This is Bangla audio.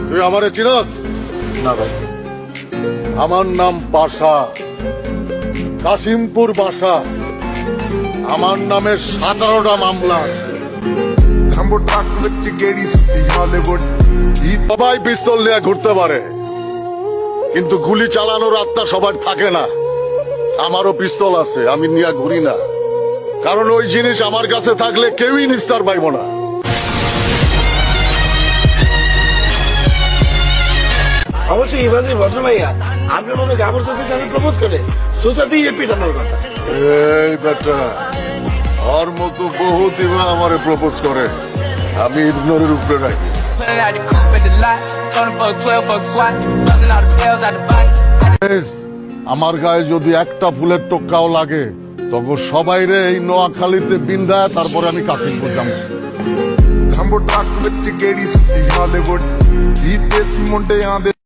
তুই আমারে চিনস? না ভাই। আমার নাম বাসা, কাশিমপুর বাসা। আমার নামে 17টা মামলা আছে। সবাই পিস্তল নিয়ে ঘুরতে পারে, কিন্তু গুলি চালানোর আত্মা সবার থাকে না। আমারও পিস্তল আছে, আমি নিয়ে ঘুরি না, কারণ ওই জিনিস আমার কাছে থাকলে কেউই নিস্তার পাইব না। অবশ্যই এবারে ভদ্রমাইয়া আপনার মতো গাবর চোখে আমি প্রপোজ করে সোজা দিয়ে পিটানোর কথা। এই বেটা, ওর মতো বহু দিবা আমারে প্রপোজ করে, আমি ইগনোরের উপরে রাখি। আমার গায়ে যদি একটা ফুলের টোক্কাও লাগে, তখন সবাই রে এই নোয়াখালীতে বিন্দায়, তারপরে আমি কাশিমপুর যাবো। Rambo track with the Gary City Hollywood. He this Monday on the